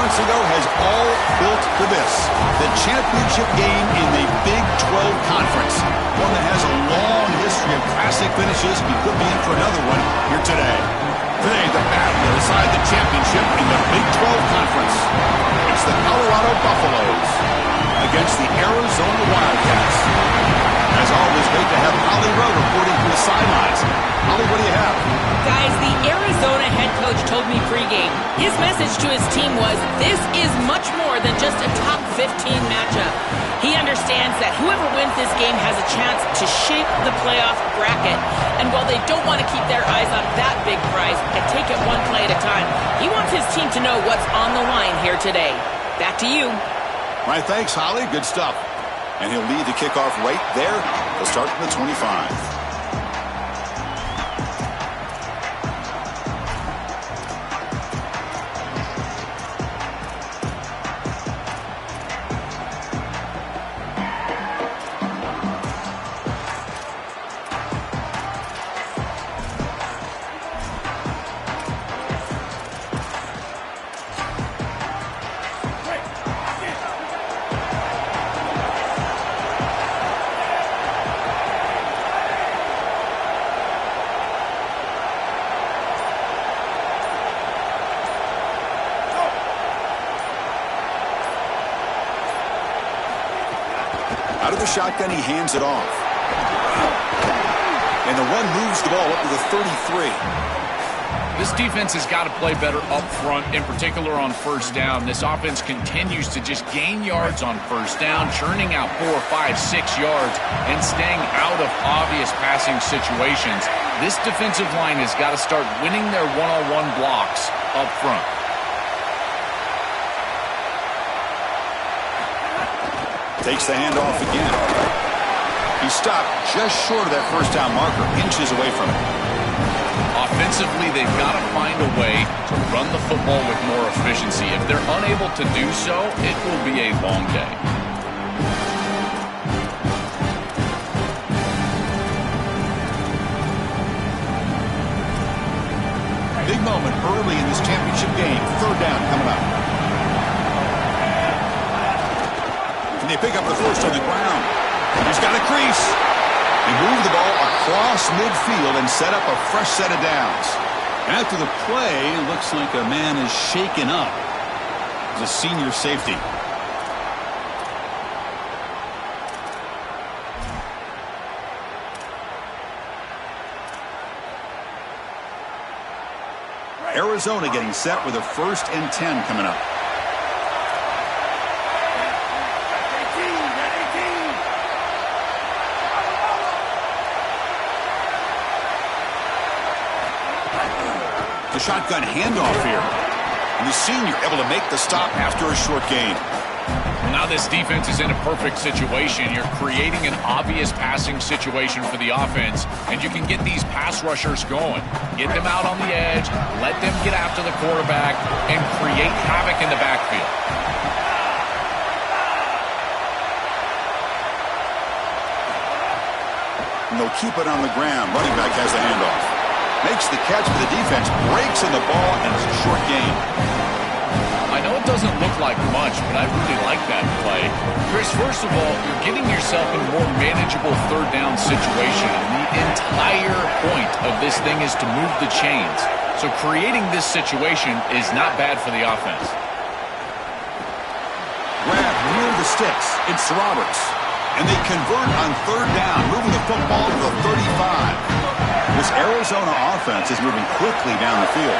moments ago has all built to this. The championship game in the Big 12 Conference. One that has a long history of classic finishes. We could be in for another one here today. Today, the battle to decide the championship in the Big 12 Conference. It's the Colorado Buffaloes against the Arizona Wildcats. As always, great to have Holly Rowe reporting from the sidelines. Holly, what do you have? Guys, the Arizona head coach told me pregame, his message to his team was, this is much more than just a top 15 matchup. He understands that whoever wins this game has a chance to shape the playoff bracket. And while they don't want to keep their eyes on that big prize and take it one play at a time, he wants his team to know what's on the line here today. Back to you. All right, thanks, Holly. Good stuff. And he'll lead the kickoff right there. He'll start from the 25. Out of the shotgun, he hands it off. And the one moves the ball up to the 33. This defense has got to play better up front, in particular on first down. This offense continues to just gain yards on first down, churning out 4, 5, 6 yards, and staying out of obvious passing situations. This defensive line has got to start winning their one-on-one blocks up front. Takes the handoff again. He stopped just short of that first down marker, inches away from it. Offensively, they've got to find a way to run the football with more efficiency. If they're unable to do so, it will be a long day. Big moment early in this championship game. Third down coming up. They pick up the first on the ground. He's got a crease. They move the ball across midfield and set up a fresh set of downs. After the play, it looks like a man is shaken up. It's a senior safety. Arizona getting set with a 1st and 10 coming up. The shotgun handoff here. And the senior able to make the stop after a short gain. Well, now this defense is in a perfect situation. You're creating an obvious passing situation for the offense, and you can get these pass rushers going. Get them out on the edge, let them get after the quarterback, and create havoc in the backfield. And they'll keep it on the ground. Running back has the handoff. Makes the catch for the defense, breaks in the ball, and it's a short gain. I know it doesn't look like much, but I really like that play. Chris, first of all, you're getting yourself in a more manageable third down situation. And the entire point of this thing is to move the chains. So creating this situation is not bad for the offense. Grab near the sticks. It's Roberts. And they convert on third down, moving the football to the 35. This Arizona offense is moving quickly down the field.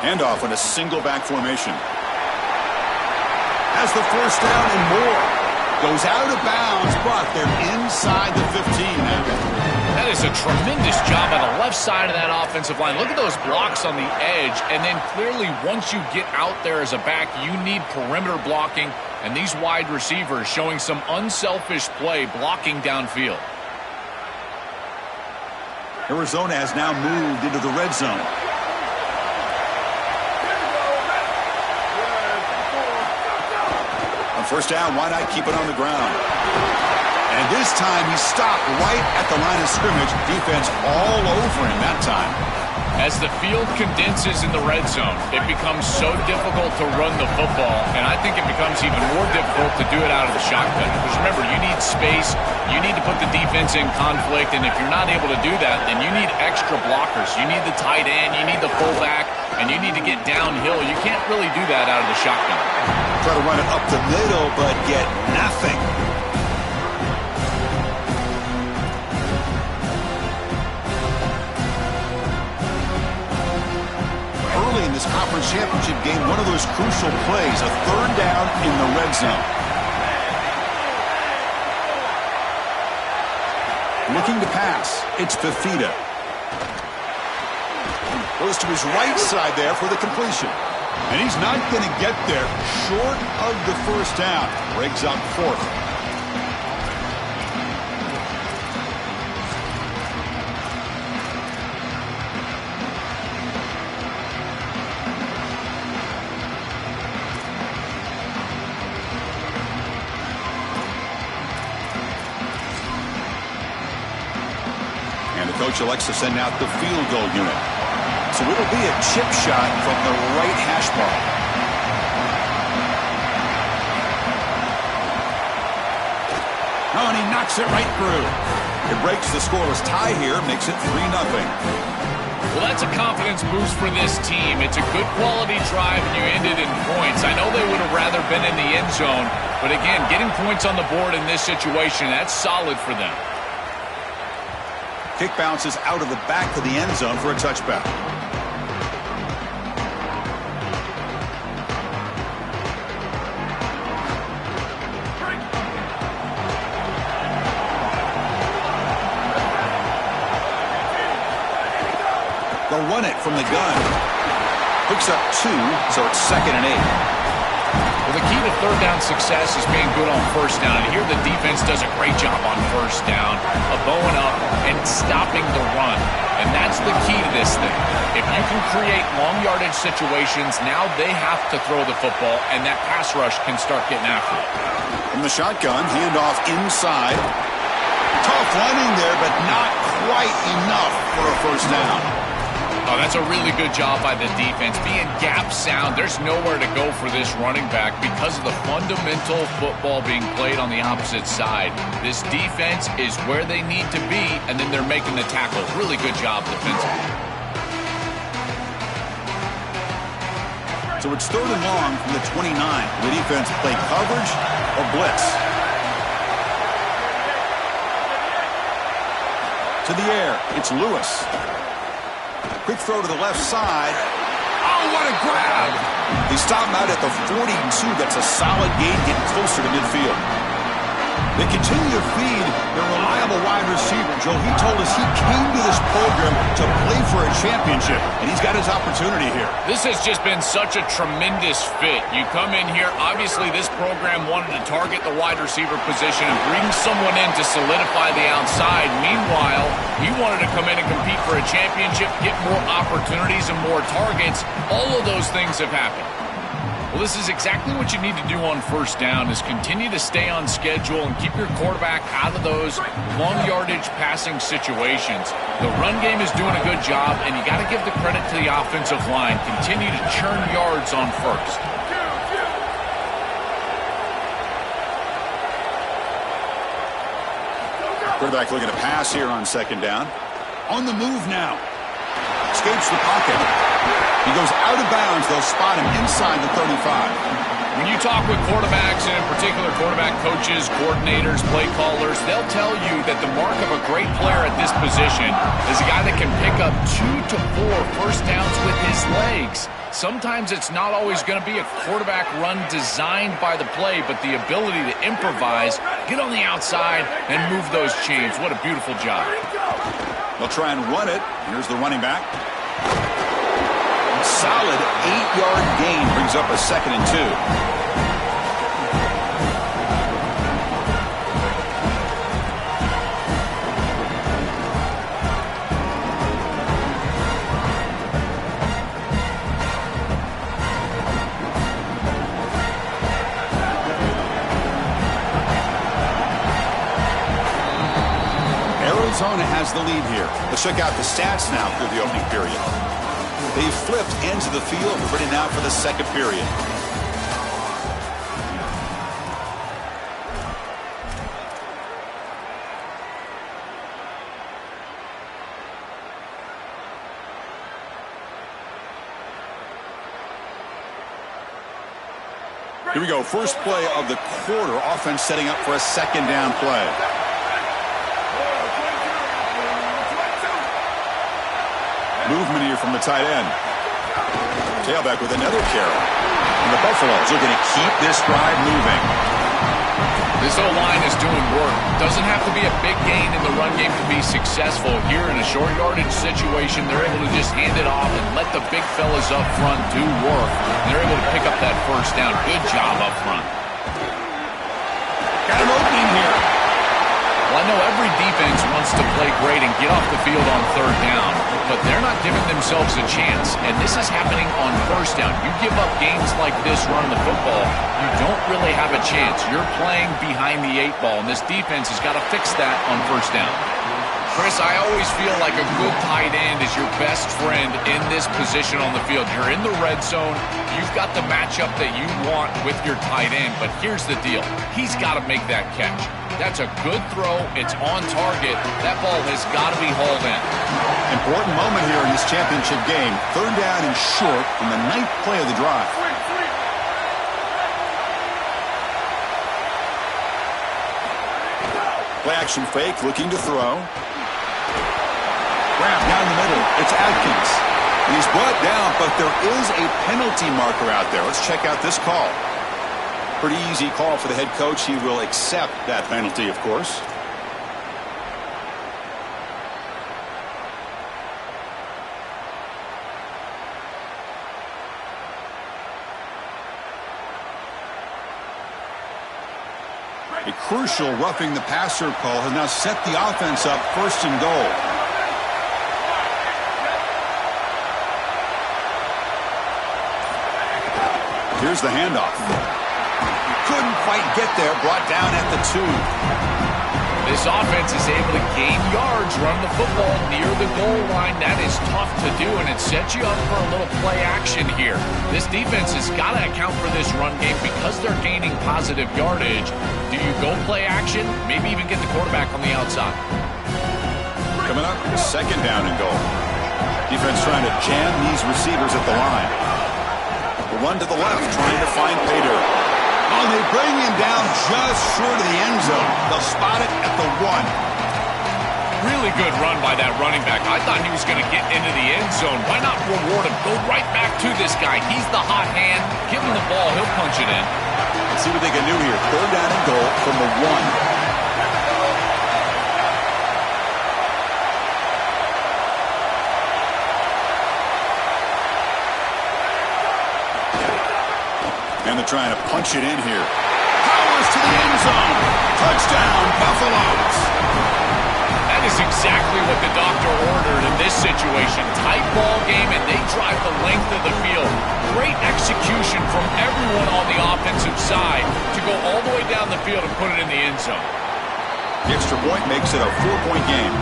Handoff in a single back formation. Has the first down and more. Goes out of bounds, but they're inside the 15 now. That is a tremendous job on the left side of that offensive line. Look at those blocks on the edge. And then clearly once you get out there as a back, you need perimeter blocking. And these wide receivers showing some unselfish play blocking downfield. Arizona has now moved into the red zone. On first down, why not keep it on the ground? And this time he stopped right at the line of scrimmage. Defense all over him that time. As the field condenses in the red zone, it becomes so difficult to run the football, and I think it becomes even more difficult to do it out of the shotgun. Because remember, you need space, you need to put the defense in conflict, and if you're not able to do that, then you need extra blockers. You need the tight end, you need the fullback, and you need to get downhill. You can't really do that out of the shotgun. Try to run it up the middle, but get nothing. In this conference championship game, one of those crucial plays, a third down in the red zone. Looking to pass, it's Fafita. Goes to his right side there for the completion. And he's not going to get there short of the first down. Breaks up fourth. Coach elects to send out the field goal unit. So it'll be a chip shot from the right hash mark. Oh, and he knocks it right through. It breaks the scoreless tie here, makes it 3-0. Well, that's a confidence boost for this team. It's a good quality drive, and you ended in points. I know they would have rather been in the end zone, but again, getting points on the board in this situation, that's solid for them. Kick bounces out of the back of the end zone for a touchback. They'll run it from the gun. Picks up 2, so it's 2nd and 8. Well, the key to third down success is being good on first down. And here the defense does a great job on first down of bowing up and stopping the run. And that's the key to this thing. If you can create long yardage situations, now they have to throw the football, and that pass rush can start getting after it. From the shotgun, handoff inside. Tough running there, but not quite enough for a first down. Oh, that's a really good job by the defense. Being gap sound, there's nowhere to go for this running back because of the fundamental football being played on the opposite side. This defense is where they need to be, and then they're making the tackle. Really good job defensively. So it's 3rd and long from the 29. The defense play coverage or blitz. To the air, it's Lewis. Quick throw to the left side. Oh, what a grab! They stop him out at the 42. That's a solid gain, getting closer to midfield. They continue to feed their reliable wide receiver. Joe, he told us he came to this program to play for a championship, and he's got his opportunity here. This has just been such a tremendous fit. You come in here, obviously this program wanted to target the wide receiver position and bring someone in to solidify the outside. Meanwhile, he wanted to come in and compete for a championship, get more opportunities and more targets. All of those things have happened. Well, this is exactly what you need to do on first down, is continue to stay on schedule and keep your quarterback out of those long yardage passing situations. The run game is doing a good job, and you got to give the credit to the offensive line. Continue to churn yards on first. Quarterback looking to pass here on 2nd down. On the move now. Escapes the pocket. He goes out of bounds. They'll spot him inside the 35. When you talk with quarterbacks, and in particular quarterback coaches, coordinators, play callers, they'll tell you that the mark of a great player at this position is a guy that can pick up 2 to 4 first downs with his legs. Sometimes it's not always going to be a quarterback run designed by the play, but the ability to improvise, get on the outside, and move those chains. What a beautiful job. They'll try and run it. Here's the running back. Solid 8-yard gain brings up a 2nd and 2. the lead here. Let's check out the stats now through the opening period. They flipped ends of the field. We're ready now for the second period. Here we go. First play of the quarter. Offense setting up for a second down play. Movement here from the tight end. Tailback with another carry. And the Buffaloes are going to keep this drive moving. This O-line is doing work. Doesn't have to be a big gain in the run game to be successful. Here in a short yardage situation, they're able to just hand it off and let the big fellas up front do work. They're able to pick up that first down. Good job up front. Got an opening here. Well, I know every defense wants to play great and get off the field on third down, but they're not giving themselves a chance, and this is happening on first down. You give up games like this running the football, you don't really have a chance. You're playing behind the 8 ball, and this defense has got to fix that on first down. Chris, I always feel like a good tight end is your best friend in this position on the field. You're in the red zone. You've got the matchup that you want with your tight end, but here's the deal. He's got to make that catch. That's a good throw. It's on target. That ball has got to be hauled in. Important moment here in this championship game. Third down and short from the 9th play of the drive. Play action fake, looking to throw. Grab down the middle. It's Atkins. And he's brought down, but there is a penalty marker out there. Let's check out this call. Pretty easy call for the head coach. He will accept that penalty, of course. A crucial roughing the passer call has now set the offense up first and goal. Here's the handoff. Couldn't quite get there, brought down at the 2. This offense is able to gain yards, run the football near the goal line. That is tough to do, and it sets you up for a little play action here. This defense has got to account for this run game because they're gaining positive yardage. Do you go play action? Maybe even get the quarterback on the outside. Coming up, second down and goal. Defense trying to jam these receivers at the line. The one to the left trying to find Pater. Oh, they bring him down just short of the end zone. They'll spot it at the 1. Really good run by that running back. I thought he was going to get into the end zone. Why not reward him? Go right back to this guy. He's the hot hand. Give him the ball. He'll punch it in. Let's see what they can do here. Third down and goal from the 1. And they're trying to punch it in here. Powers to the end zone. Touchdown, Buffaloes. That is exactly what the doctor ordered in this situation. Tight ball game, and they drive the length of the field. Great execution from everyone on the offensive side to go all the way down the field and put it in the end zone. The extra point makes it a 4-point game.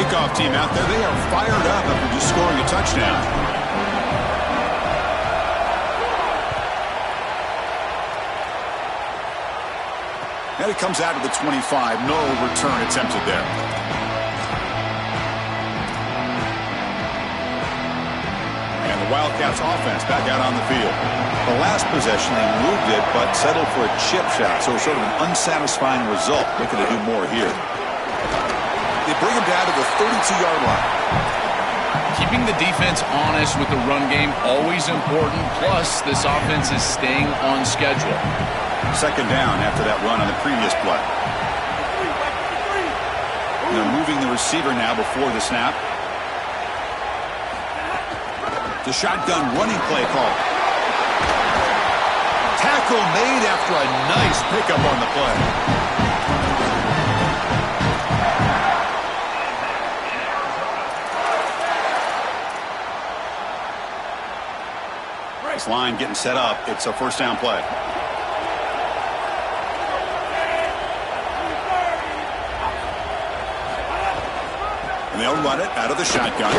Kickoff team out there. They are fired up after just scoring a touchdown. And it comes out of the 25. No return attempted there. And the Wildcats offense back out on the field. The last possession, they moved it, but settled for a chip shot. So sort of an unsatisfying result. Looking to do more here. They bring him down to the 32-yard line. Keeping the defense honest with the run game, always important. Plus, this offense is staying on schedule. Second down after that run on the previous play. And they're moving the receiver now before the snap. The shotgun running play call. Tackle made after a nice pickup on the play. This line getting set up. It's a first down play. And they'll run it out of the shotgun.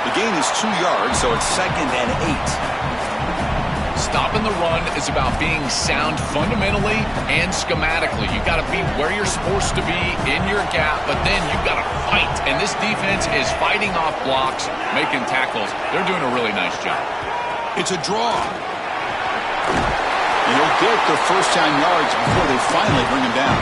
The gain is 2 yards, so it's 2nd and 8. Stopping the run is about being sound fundamentally and schematically. You got to be where you're supposed to be in your gap, but then you got to fight. And this defense is fighting off blocks, making tackles. They're doing a really nice job. It's a draw. And they'll get their first down yards before they finally bring him down.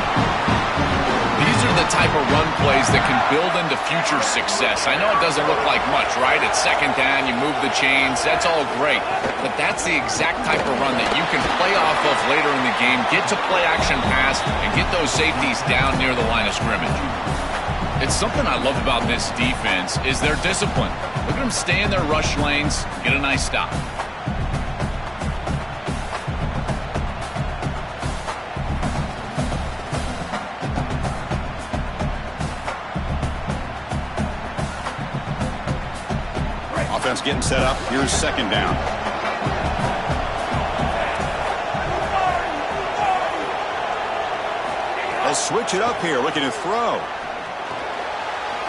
These are the type of run plays that can build into future success. I know it doesn't look like much, right? It's 2nd down, you move the chains, that's all great. But that's the exact type of run that you can play off of later in the game, get to play action pass, and get those safeties down near the line of scrimmage. It's something I love about this defense is their discipline. Look at them stay in their rush lanes, get a nice stop. Offense getting set up. Here's 2nd down. They'll switch it up here, looking to throw.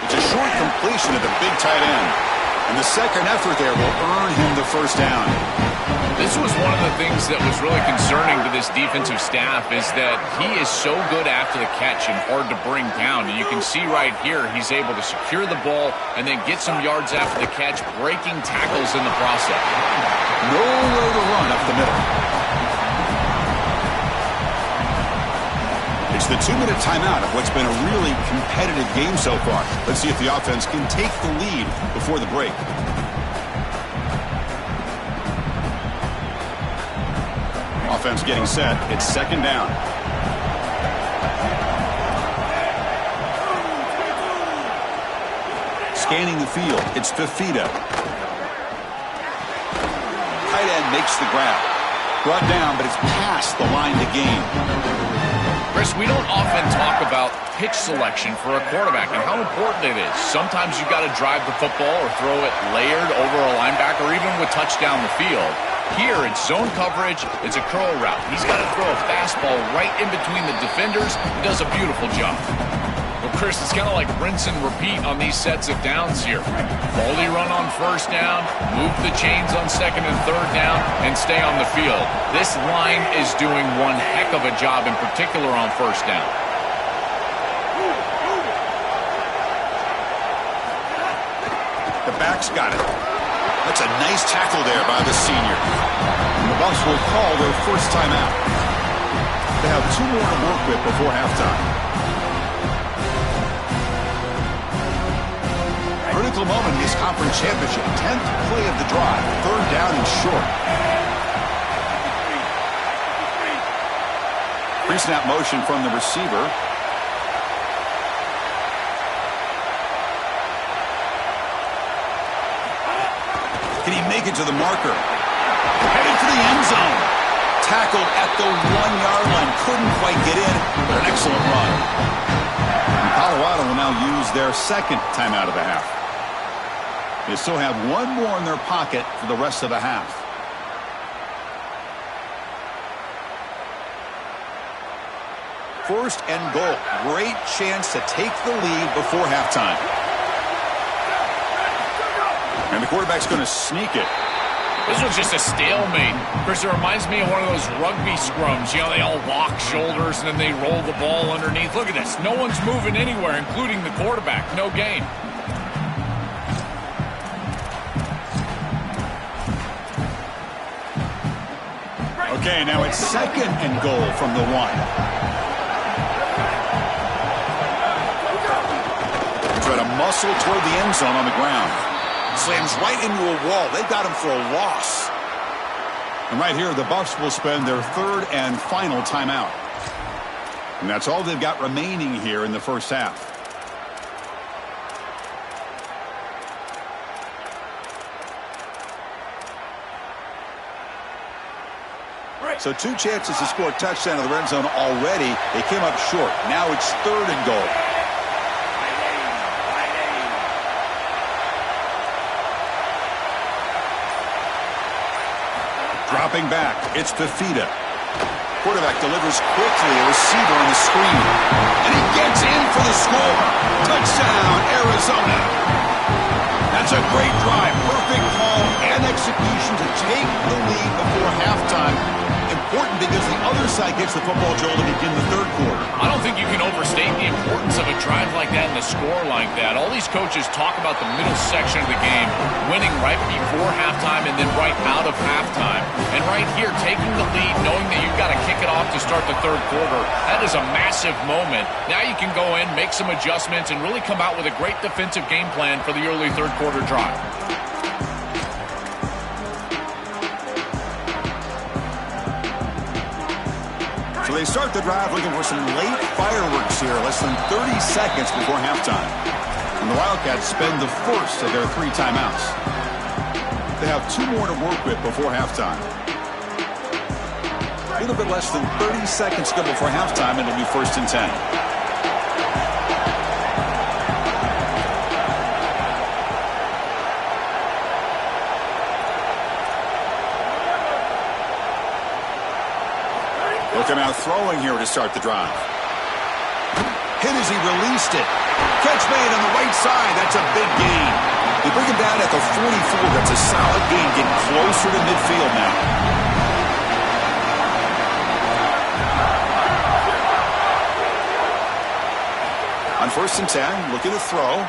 It's a short completion to the big tight end. And the second effort there will earn him the first down. This was one of the things that was really concerning to this defensive staff is that he is so good after the catch and hard to bring down. And you can see right here he's able to secure the ball and then get some yards after the catch, breaking tackles in the process. Nowhere to run up the middle. It's the 2-minute timeout of what's been a really competitive game so far. Let's see if the offense can take the lead before the break. Offense getting set. It's 2nd down. Scanning the field. It's Fafita. Tight end makes the grab. Brought down, but it's past the line to gain. Chris, we don't often talk about pitch selection for a quarterback and how important it is. Sometimes you've got to drive the football or throw it layered over a linebacker or even with touch down the field. Here, it's zone coverage. It's a curl route. He's got to throw a fastball right in between the defenders. He does a beautiful job. Well, Chris, it's kind of like rinse and repeat on these sets of downs here. Quality run on first down, move the chains on 2nd and 3rd down, and stay on the field. This line is doing one heck of a job, in particular on first down. The back's got it. That's a nice tackle there by the senior. And the Bucs will call their first timeout. They have 2 more to work with before halftime. Critical moment in this conference championship. 10th play of the drive. 3rd down and short. Pre-snap motion from the receiver. Can he make it to the marker? Headed for the end zone. Tackled at the 1-yard line. Couldn't quite get in, but an excellent run. And Colorado will now use their 2nd timeout of the half. They still have 1 more in their pocket for the rest of the half. First and goal. Great chance to take the lead before halftime. And the quarterback's going to sneak it. This was just a stalemate. Chris, it reminds me of one of those rugby scrums. You know, they all lock shoulders and then they roll the ball underneath. Look at this. No one's moving anywhere, including the quarterback. No gain. Okay, now it's 2nd and goal from the 1. Try to muscle toward the end zone on the ground. Slams right into a wall. They got him for a loss. And right here, the Bucs will spend their 3rd and final timeout. And that's all they've got remaining here in the first half. So 2 chances to score a touchdown in the red zone already. They came up short. Now it's 3rd and goal. Dropping back, it's Fafita. quarterback delivers quickly, a receiver on the screen. And he gets in for the score. Touchdown, Arizona. That's a great drive. Perfect call and execution to take the lead before halftime. Important because the other side gets the football, Joel, to begin the third quarter. I don't think you can overstate the importance of a drive like that and a score like that. All these coaches talk about the middle section of the game, winning right before halftime and then right out of halftime. And right here, taking the lead, knowing that you've got to kick it off to start the third quarter, that is a massive moment. Now you can go in, make some adjustments, and really come out with a great defensive game plan for the early third quarter drive. So they start the drive looking for some late fireworks here, less than 30 seconds before halftime. And the Wildcats spend the first of their 3 timeouts. They have 2 more to work with before halftime. A little bit less than 30 seconds to go before halftime, and it'll be 1st and 10. Look at him out throwing here to start the drive. Hit as he released it. Catch made on the right side. That's a big gain. They bring him down at the 44. That's a solid gain. Getting closer to midfield now. On 1st and 10, looking to throw.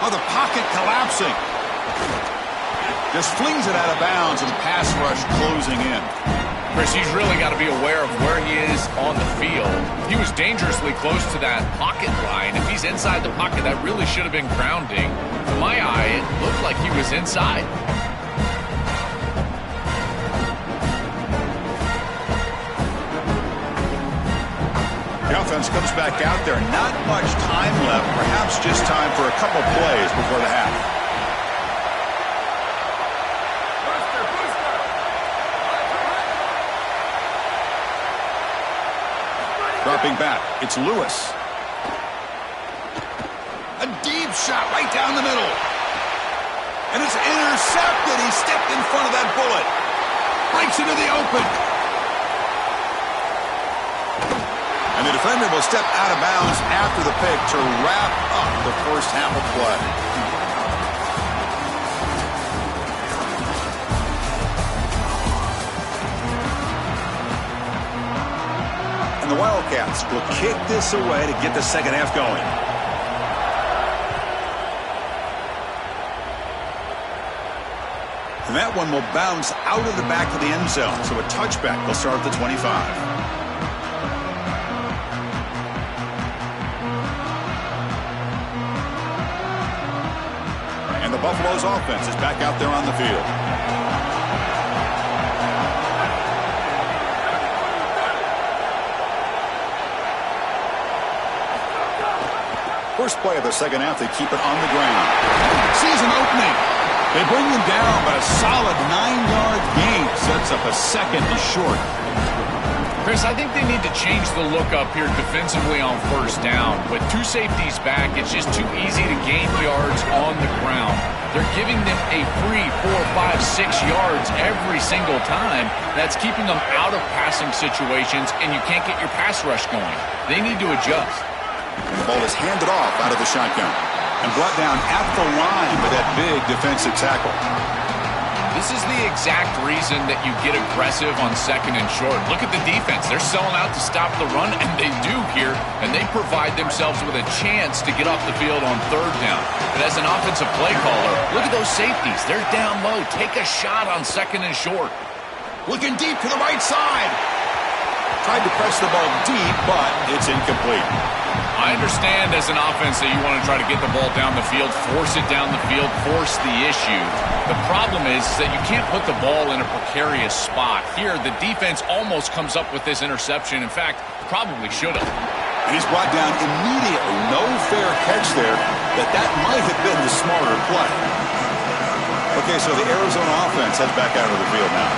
Oh, the pocket collapsing. Just flings it out of bounds, and the pass rush closing in. Chris, he's really got to be aware of where he is on the field. He was dangerously close to that pocket line. If he's inside the pocket, that really should have been grounding. To my eye, it looked like he was inside. The offense comes back out there. Not much time left. Perhaps just time for a couple plays before the half. Dropping back, it's Lewis. A deep shot right down the middle. And it's intercepted. He stepped in front of that bullet. Breaks into the open. And the defender will step out of bounds after the pick to wrap up the first half of play. And the Wildcats will kick this away to get the second half going. And that one will bounce out of the back of the end zone. So a touchback will start at the 25. And the Buffalo's offense is back out there on the field. First play of the second half, they keep it on the ground. Sees an opening. They bring him down, but a solid 9-yard gain sets up a second and short. Chris, I think they need to change the look up here defensively on 1st down. With 2 safeties back, it's just too easy to gain yards on the ground. They're giving them a free 4, 5, 6 yards every single time. That's keeping them out of passing situations, and you can't get your pass rush going. They need to adjust. The ball is handed off out of the shotgun and brought down at the line with that big defensive tackle. This is the exact reason that you get aggressive on 2nd and short. Look at the defense. They're selling out to stop the run, and they do here, and they provide themselves with a chance to get off the field on 3rd down. But as an offensive play caller, look at those safeties. They're down low. Take a shot on 2nd and short. Looking deep to the right side. Tried to press the ball deep, but it's incomplete. I understand as an offense that you want to try to get the ball down the field, force it down the field, force the issue. The problem is that you can't put the ball in a precarious spot. Here, the defense almost comes up with this interception. In fact, probably should have. And he's brought down immediately. No fair catch there, but that might have been the smarter play. Okay, so the Arizona offense heads back out of the field now.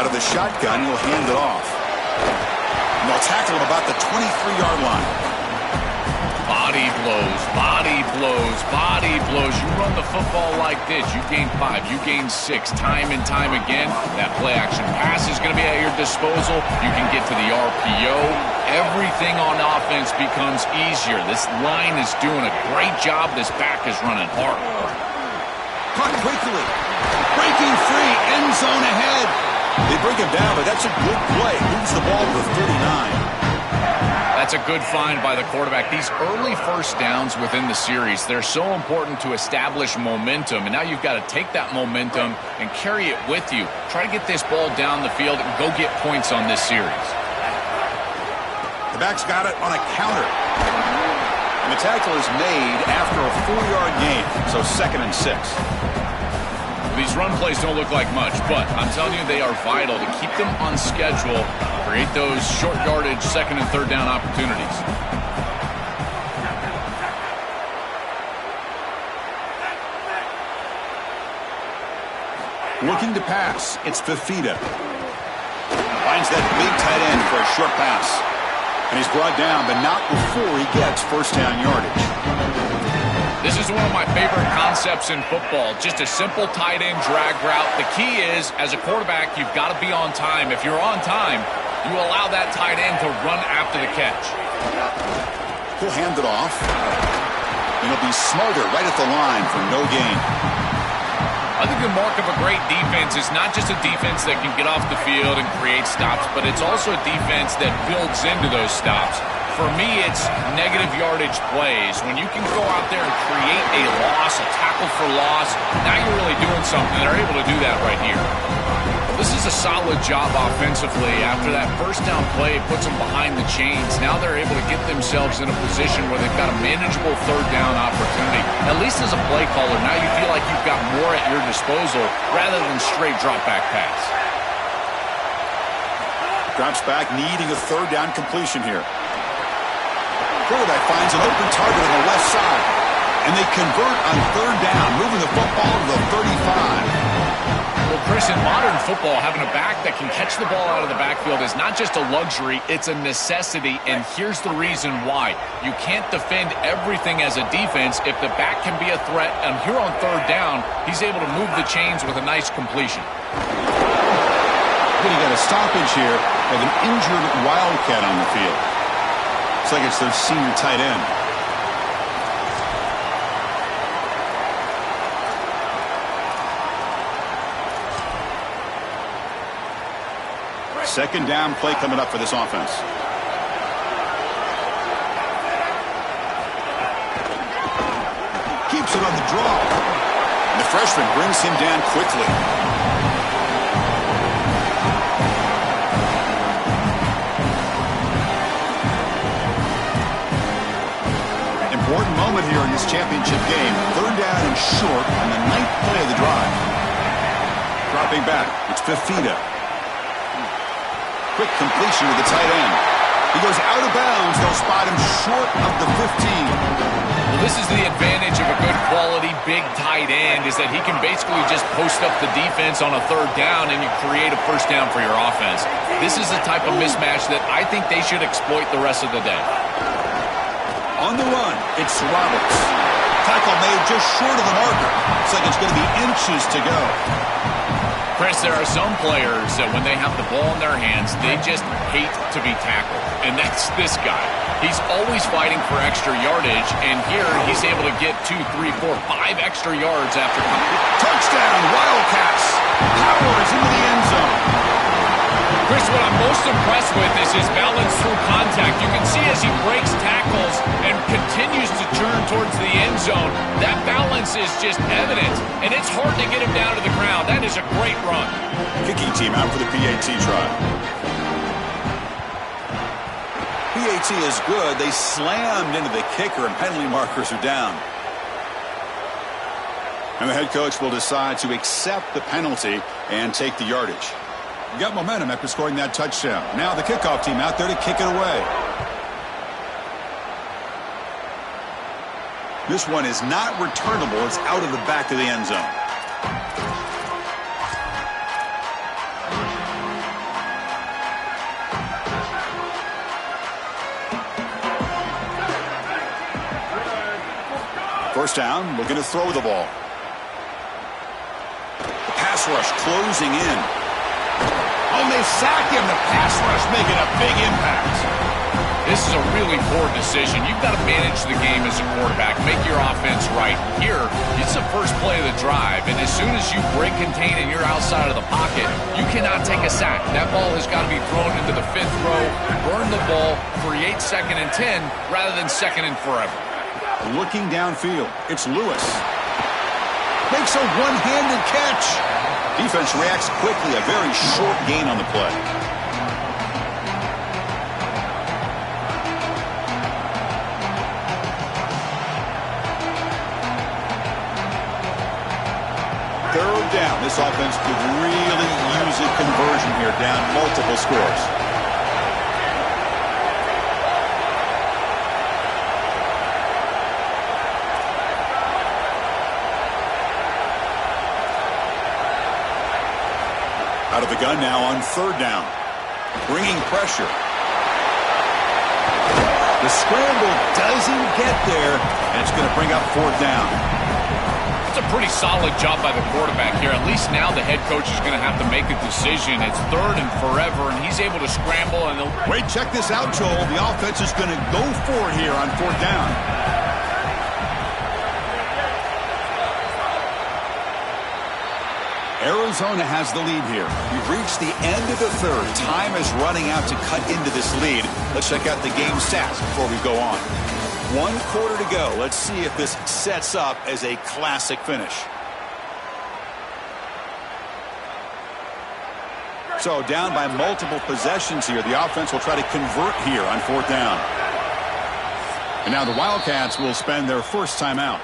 Out of the shotgun, he'll hand it off. And they'll tackle him about the 23-yard line. Body blows, body blows, body blows. You run the football like this, you gain 5, you gain 6, time and time again. That play-action pass is going to be at your disposal. You can get to the RPO. Everything on offense becomes easier. This line is doing a great job. This back is running hard. Caught quickly. Breaking free. End zone ahead. They break him down, but that's a good play. Moves the ball to the 39. That's a good find by the quarterback. These early first downs within the series, they're so important to establish momentum. And now you've got to take that momentum and carry it with you. Try to get this ball down the field and go get points on this series. The back's got it on a counter. And the tackle is made after a 4-yard gain, so 2nd and 6. These run plays don't look like much, but I'm telling you they are vital to keep them on schedule, create those short yardage 2nd and 3rd down opportunities. Looking to pass, it's Fafita. Finds that big tight end for a short pass. And he's brought down, but not before he gets 1st down yardage. This is one of my favorite concepts in football. Just a simple tight end drag route. The key is, as a quarterback, you've got to be on time. If you're on time, you allow that tight end to run after the catch. He'll hand it off. And he'll be smarter right at the line for no gain. I think the mark of a great defense is not just a defense that can get off the field and create stops, but it's also a defense that builds into those stops. For me, it's negative yardage plays. When you can go out there and create a loss, a tackle for loss, now you're really doing something. They're able to do that right here. This is a solid job offensively. After that 1st down play, it puts them behind the chains. Now they're able to get themselves in a position where they've got a manageable 3rd down opportunity. At least as a play caller, now you feel like you've got more at your disposal rather than straight drop back pass. Drops back, needing a 3rd down completion here. Quarterback finds an open target on the left side. And they convert on 3rd down, moving the football to the 35. Well, Chris, in modern football, having a back that can catch the ball out of the backfield is not just a luxury, it's a necessity, and here's the reason why. You can't defend everything as a defense if the back can be a threat, and here on 3rd down, he's able to move the chains with a nice completion. Then you got a stoppage here of an injured Wildcat on the field. Looks like it's their senior tight end. Second down play coming up for this offense. Keeps it on the draw. And the freshman brings him down quickly. Important moment here in this championship game. 3rd down and short on the 9th play of the drive. Dropping back, it's Fafita. Quick completion to the tight end. He goes out of bounds. They'll spot him short of the 15. Well, this is the advantage of a good quality big tight end, is that he can basically just post up the defense on a 3rd down and you create a 1st down for your offense. This is the type of mismatch that I think they should exploit the rest of the day. On the run, it's Roberts. Tackle made just short of the marker. Looks like it's going to be inches to go. Chris, there are some players that when they have the ball in their hands, they just hate to be tackled. And that's this guy. He's always fighting for extra yardage, and here he's able to get 2, 3, 4, 5 extra yards after touchdown, Wildcats. Powers into the end zone. Chris, what I'm most impressed with is his balance through contact. You can see as he breaks tackles and continues to turn towards the end zone, that balance is just evident, and it's hard to get him down to the ground. That is a great run. Kicking team out for the PAT try. PAT is good. They slammed into the kicker, and penalty markers are down. And the head coach will decide to accept the penalty and take the yardage. You got momentum after scoring that touchdown. Now the kickoff team out there to kick it away. This one is not returnable. It's out of the back of the end zone. First down, looking to throw the ball. The pass rush closing in. Oh, and they sack him. The pass rush making a big impact. This is a really poor decision. You've got to manage the game as a quarterback, make your offense right. Here, it's the first play of the drive, and as soon as you break contain and you're outside of the pocket, you cannot take a sack. That ball has got to be thrown into the 5th row, burn the ball, create 2nd and 10 rather than 2nd and forever. Looking downfield, it's Lewis. Makes a one-handed catch. Defense reacts quickly, a very short gain on the play. Third down. This offense could really use a conversion here, down multiple scores. Out of the gun now on 3rd down. Bringing pressure. The scramble doesn't get there, and it's going to bring up 4th down. It's a pretty solid job by the quarterback here. At least now the head coach is going to have to make a decision. It's 3rd and forever, and he's able to scramble. And wait, check this out, Joel. The offense is going to go for it here on 4th down. Arizona has the lead here. We've reached the end of the 3rd. Time is running out to cut into this lead. Let's check out the game stats before we go on. 1 quarter to go. Let's see if this sets up as a classic finish. So down by multiple possessions here. The offense will try to convert here on 4th down. And now the Wildcats will spend their first timeout.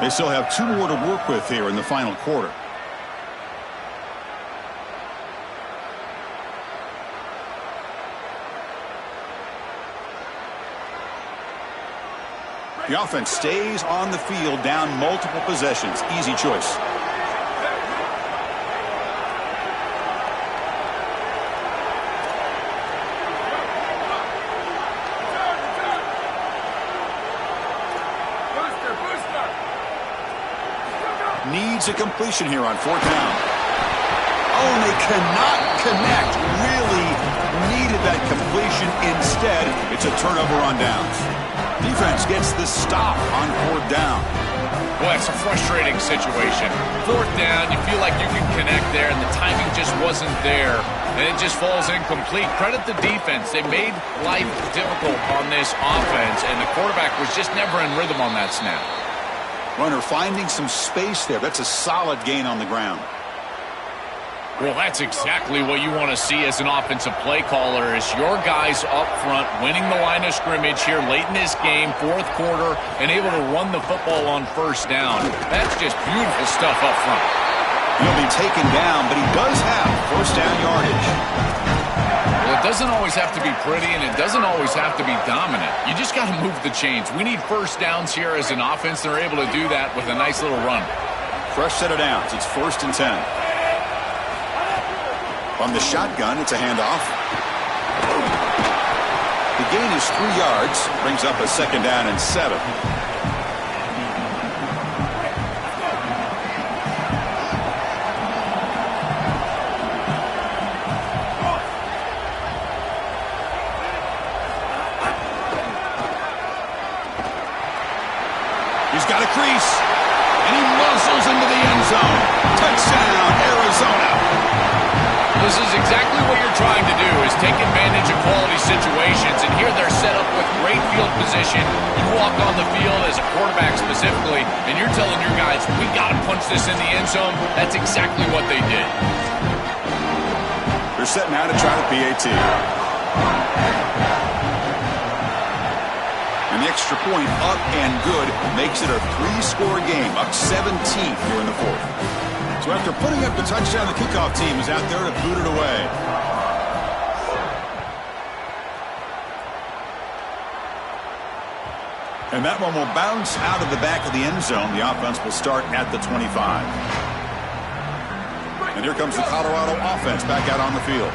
They still have 2 more to work with here in the final quarter. The offense stays on the field, down multiple possessions. Easy choice. Needs a completion here on 4th down. Oh, and they cannot connect. Really needed that completion. Instead, it's a turnover on downs. Defense gets the stop on 4th down. Boy, it's a frustrating situation. 4th down, you feel like you can connect there, and the timing just wasn't there, and it just falls incomplete. Credit the defense. They made life difficult on this offense, and the quarterback was just never in rhythm on that snap. Runner finding some space there. That's a solid gain on the ground. Well, that's exactly what you want to see as an offensive play caller, is your guys up front winning the line of scrimmage here late in this game, 4th quarter, and able to run the football on 1st down. That's just beautiful stuff up front. He'll be taken down, but he does have 1st down yardage. Well, it doesn't always have to be pretty, and it doesn't always have to be dominant. You just got to move the chains. We need 1st downs here as an offense. They're able to do that with a nice little run. Fresh set of downs. It's 1st and 10. On the shotgun, it's a handoff. The gain is 3 yards. Brings up a 2nd down and 7. He's got a crease. And he muscles into the end zone. Touchdown, Arizona. This is exactly what you're trying to do, is take advantage of quality situations. And here they're set up with great field position. You walk on the field as a quarterback specifically, and you're telling your guys, we got to punch this in the end zone. That's exactly what they did. They're set now to try the PAT. And the extra point up and good makes it a 3-score game, up 17 here in the 4th. So after putting up the touchdown, the kickoff team is out there to boot it away. And that one will bounce out of the back of the end zone. The offense will start at the 25. And here comes the Colorado offense back out on the field.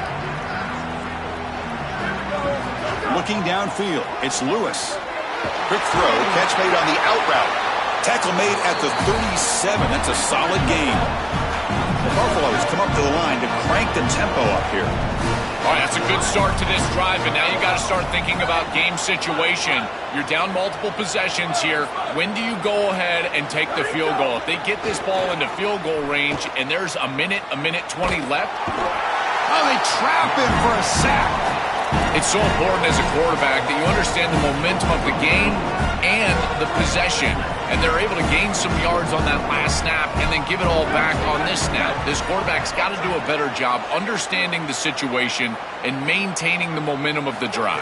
Looking downfield, it's Lewis. Quick throw, catch made on the out route. Tackle made at the 37. That's a solid gain. The Buffaloes come up to the line to crank the tempo up here. All right, that's a good start to this drive, and now you got to start thinking about game situation. You're down multiple possessions here. When do you go ahead and take the field goal? If they get this ball into field goal range and there's a minute 20 left. Oh, they trap him for a sack. It's so important as a quarterback that you understand the momentum of the game and the possession. And they're able to gain some yards on that last snap and then give it all back on this snap. This quarterback's got to do a better job understanding the situation and maintaining the momentum of the drive.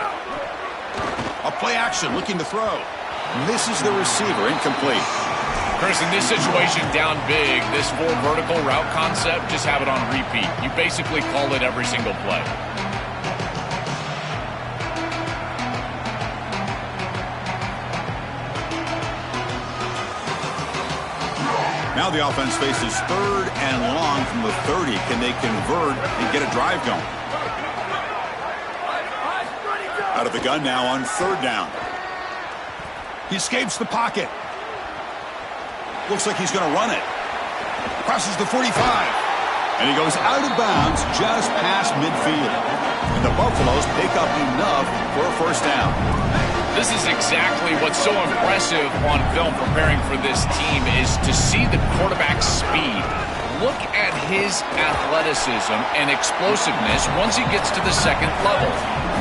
A play action, looking to throw. Misses the receiver, incomplete. Chris, in this situation, down big, this 4 vertical route concept, just have it on repeat. You basically call it every single play. Now the offense faces 3rd and long from the 30. Can they convert and get a drive going? Out of the gun now on 3rd down. He escapes the pocket. Looks like he's going to run it. Crosses the 45. And he goes out of bounds just past midfield. And the Buffaloes pick up enough for a 1st down. This is exactly what's so impressive on film preparing for this team is to see the quarterback's speed. Look at his athleticism and explosiveness once he gets to the 2nd level.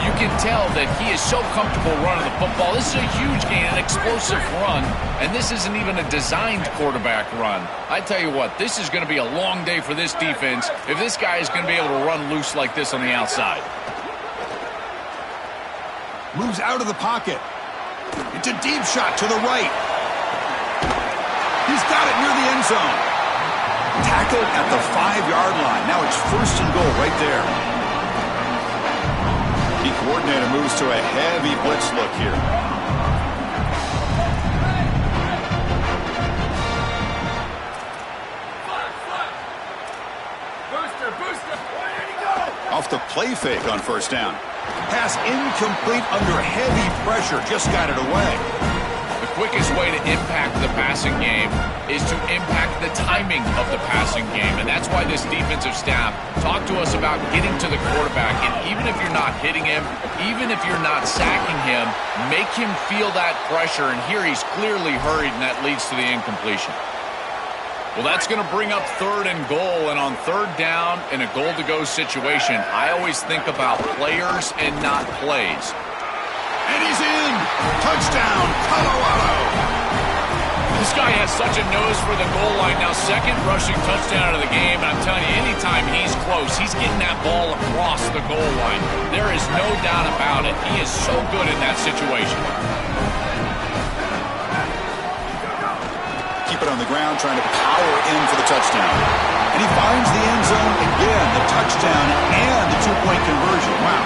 You can tell that he is so comfortable running the football. This is a huge gain, an explosive run, and this isn't even a designed quarterback run. I tell you what, this is going to be a long day for this defense if this guy is going to be able to run loose like this on the outside. Moves out of the pocket. It's a deep shot to the right. He's got it near the end zone. Tackled at the 5-yard line. Now it's 1st and goal right there. The coordinator moves to a heavy blitz look here. Off the play fake on 1st down. Pass incomplete under heavy pressure. Just got it away. The quickest way to impact the passing game is to impact the timing of the passing game. And that's why this defensive staff talked to us about getting to the quarterback. And even if you're not hitting him, even if you're not sacking him, make him feel that pressure. And here he's clearly hurried, and that leads to the incompletion. Well, that's going to bring up 3rd and goal, and on 3rd down in a goal-to-go situation, I always think about players and not plays. And he's in! Touchdown, Colorado! This guy has such a nose for the goal line. Now, 2nd rushing touchdown of the game, and I'm telling you, anytime he's close, he's getting that ball across the goal line. There is no doubt about it. He is so good in that situation. Keep it on the ground, trying to power in for the touchdown. And he finds the end zone again, the touchdown and the 2-point conversion. Wow.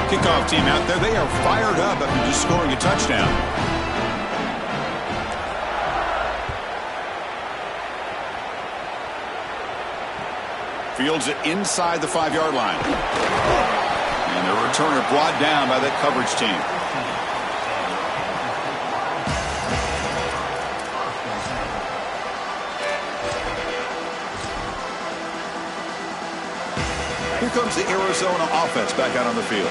Kickoff team out there, they are fired up after just scoring a touchdown. Fields it inside the 5-yard line. And the returner brought down by that coverage team. Here comes the Arizona offense back out on the field.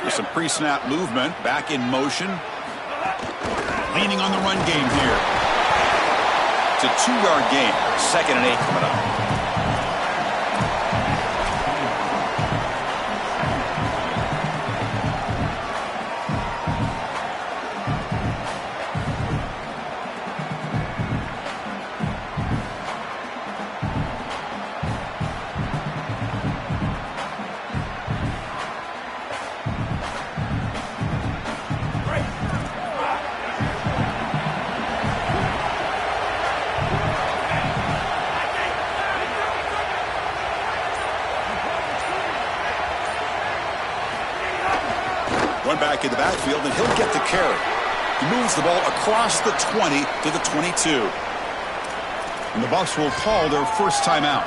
There's some pre-snap movement, back in motion. Leaning on the run game here. It's a 2-yard gain. 2nd and 8 coming up. Back in the backfield, and he'll get the carry. He moves the ball across the 20 to the 22. And the Bucs will call their first timeout.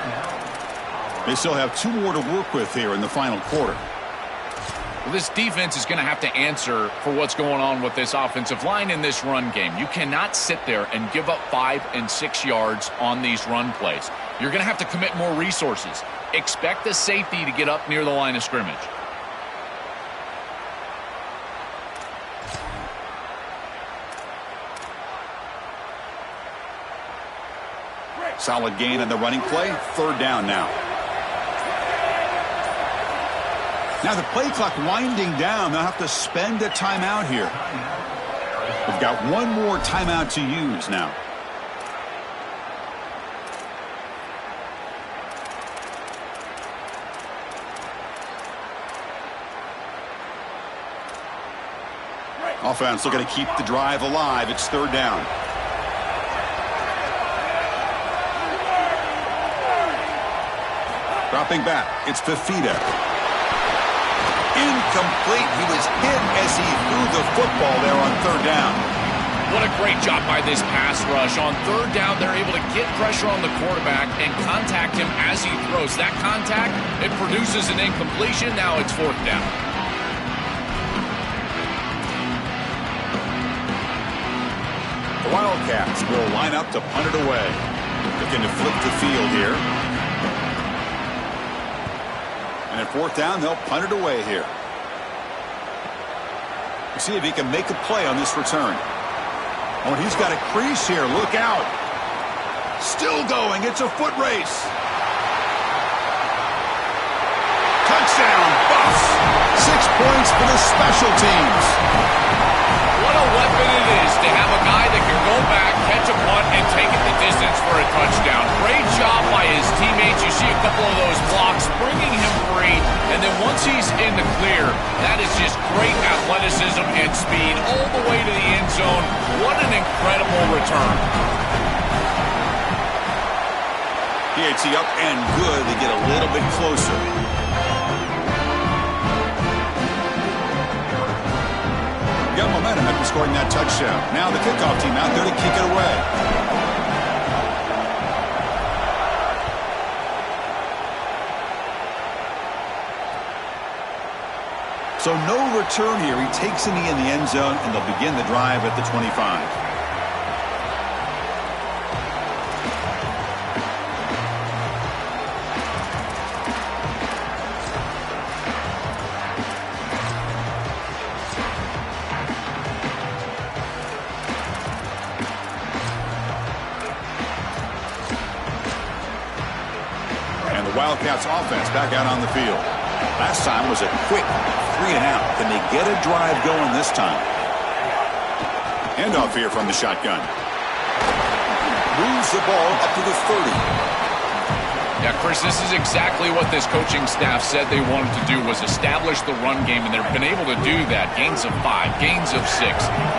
They still have 2 more to work with here in the final quarter. Well, this defense is going to have to answer for what's going on with this offensive line in this run game. You cannot sit there and give up 5 and 6 yards on these run plays. You're going to have to commit more resources. Expect the safety to get up near the line of scrimmage. Solid gain on the running play. 3rd down now. Now the play clock winding down. They'll have to spend a timeout here. We've got 1 more timeout to use now. Offense looking to keep the drive alive. It's 3rd down. Dropping back, it's Fafita. Incomplete. He was hit as he threw the football there on 3rd down. What a great job by this pass rush. On 3rd down, they're able to get pressure on the quarterback and contact him as he throws. That contact, it produces an incompletion. Now it's 4th down. The Wildcats will line up to punt it away. Looking to flip the field here. And at 4th down, they'll punt it away here. Let's see if he can make a play on this return. Oh, and he's got a crease here. Look out. Still going. It's a foot race. Touchdown, Buffs. 6 points for the special teams. What a weapon it is to have a guy that can go back, catch a punt, and take it the distance for a touchdown. Great job by his teammates. You see a couple of those blocks bringing him free, and then once he's in the clear, that is just great athleticism and speed all the way to the end zone. What an incredible return. PAT up and good to get a little bit closer. Got momentum after scoring that touchdown. Now the kickoff team out there to kick it away. So no return here. He takes it in the end zone, and they'll begin the drive at the 25. Wildcats offense back out on the field. Last time was a quick 3 and out. Can they get a drive going this time? Handoff here from the shotgun. Moves the ball up to the 30. Yeah, Chris, this is exactly what this coaching staff said they wanted to do, was establish the run game, and they've been able to do that. Gains of 5, gains of 6,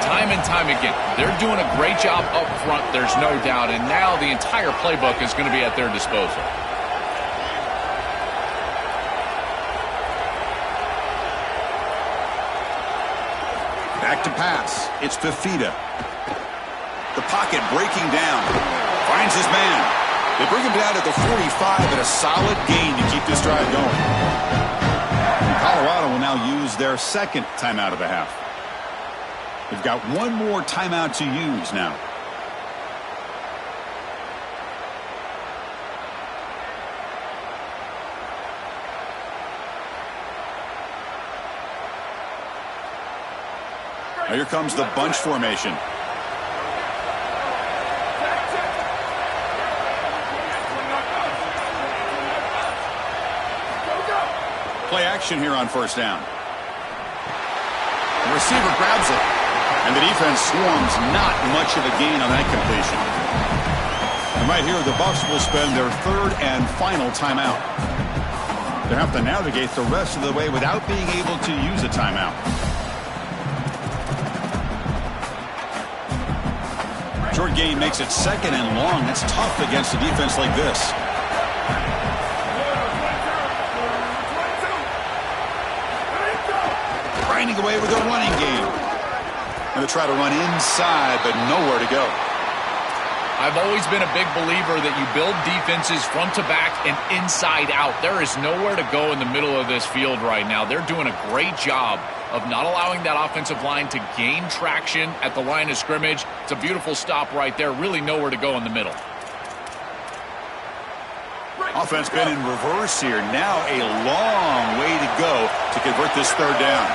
time and time again. They're doing a great job up front, there's no doubt, and now the entire playbook is going to be at their disposal. Back to pass. It's Fafita. The pocket breaking down. Finds his man. They bring him down at the 45 and a solid gain to keep this drive going. And Colorado will now use their 2nd timeout of the half. They've got 1 more timeout to use now. Now here comes the bunch formation. Play action here on 1st down. The receiver grabs it, and the defense swarms. Not much of a gain on that completion. And right here, the Bucs will spend their 3rd and final timeout. They have to navigate the rest of the way without being able to use a timeout. Short gain makes it 2nd and long. That's tough against a defense like this. Grinding away with a running game. Going to try to run inside, but nowhere to go. I've always been a big believer that you build defenses front to back and inside out. There is nowhere to go in the middle of this field right now. They're doing a great job of not allowing that offensive line to gain traction at the line of scrimmage. It's a beautiful stop right there. Really nowhere to go in the middle. Offense been in reverse here. Now a long way to go to convert this third down.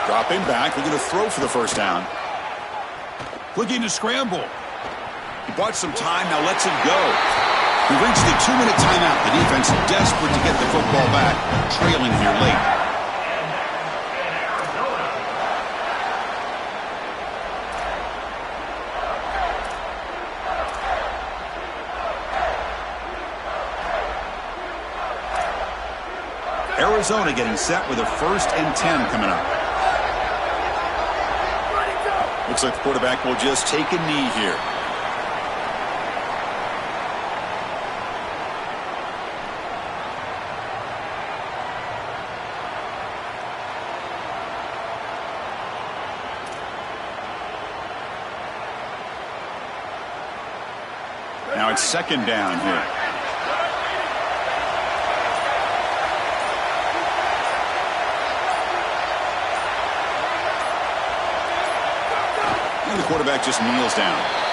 Dropping back, looking to throw for the first down. Looking to scramble. He bought some time, now lets it go. We reached the 2-minute timeout. The defense desperate to get the football back, trailing here late. Arizona getting set with a 1st and 10 coming up. Looks like the quarterback will just take a knee here. Now it's 2nd down here. And the quarterback just kneels down.